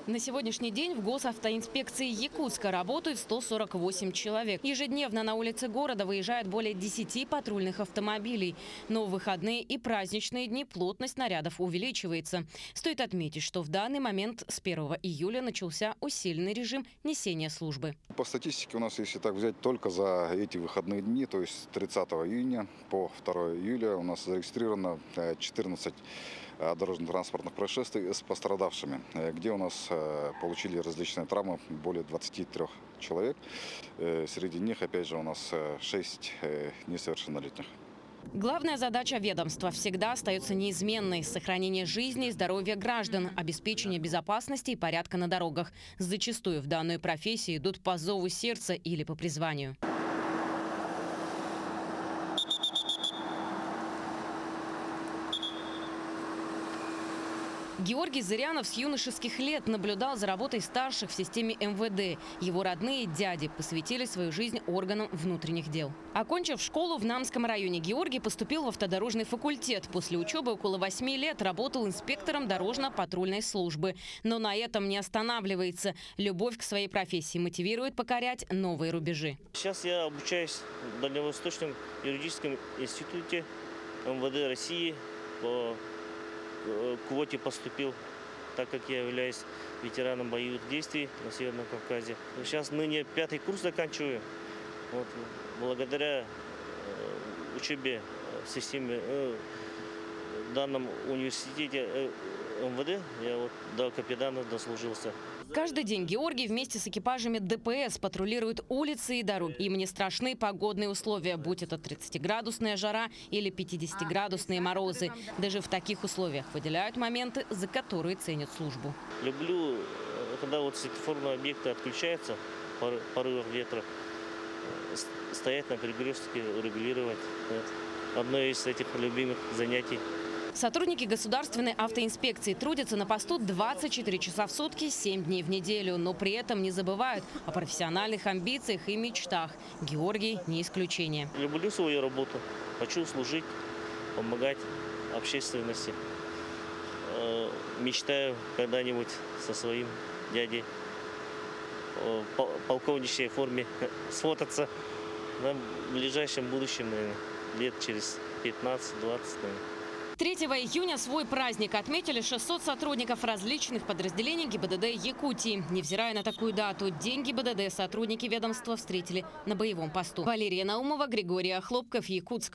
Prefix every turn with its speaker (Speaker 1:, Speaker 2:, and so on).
Speaker 1: На сегодняшний день в госавтоинспекции Якутска работают 148 человек. Ежедневно на улицы города выезжает более 10 патрульных автомобилей. Но в выходные и праздничные дни плотность нарядов увеличивается. Стоит отметить, что в данный момент с 1 июля начался усиленный режим несения службы.
Speaker 2: По статистике у нас, если так взять, только за эти выходные дни, то есть с 30 июня по 2 июля у нас зарегистрировано 14 дорожно-транспортных происшествий с пострадавшими, где у нас получили различные травмы более 23 человек. Среди них, опять же, у нас 6 несовершеннолетних.
Speaker 1: Главная задача ведомства всегда остается неизменной – сохранение жизни и здоровья граждан, обеспечение безопасности и порядка на дорогах. Зачастую в данную профессию идут по зову сердца или по призванию. Георгий Зырянов с юношеских лет наблюдал за работой старших в системе МВД. Его родные и дяди посвятили свою жизнь органам внутренних дел. Окончив школу в Намском районе, Георгий поступил в автодорожный факультет. После учебы около 8 лет работал инспектором дорожно-патрульной службы. Но на этом не останавливается. Любовь к своей профессии мотивирует покорять новые рубежи.
Speaker 3: Сейчас я обучаюсь в Дальневосточном юридическом институте МВД России. По квоте поступил, так как я являюсь ветераном боевых действий на Северном Кавказе. Сейчас ныне 5-й курс заканчиваю. Вот, благодаря учебе в системе в данном университете МВД я до капитана дослужился.
Speaker 1: Каждый день Георгий вместе с экипажами ДПС патрулирует улицы и дороги. Им не страшны погодные условия, будь это 30-градусная жара или 50-градусные морозы. Даже в таких условиях выделяют моменты, за которые ценят службу.
Speaker 3: Люблю, когда светофорные объекты отключаются, порывов ветра, стоять на перекрестке, регулировать. Это одно из этих любимых занятий.
Speaker 1: Сотрудники государственной автоинспекции трудятся на посту 24 часа в сутки, 7 дней в неделю. Но при этом не забывают о профессиональных амбициях и мечтах. Георгий не исключение.
Speaker 3: Люблю свою работу. Хочу служить, помогать общественности. Мечтаю когда-нибудь со своим дядей в полковничьей форме сфотаться в ближайшем будущем, наверное, лет через 15-20.
Speaker 1: 3 июня свой праздник отметили 600 сотрудников различных подразделений ГИБДД Якутии. Невзирая на такую дату, День ГИБДД сотрудники ведомства встретили на боевом посту. Валерия Наумова, Григорий Охлопков, Якутск.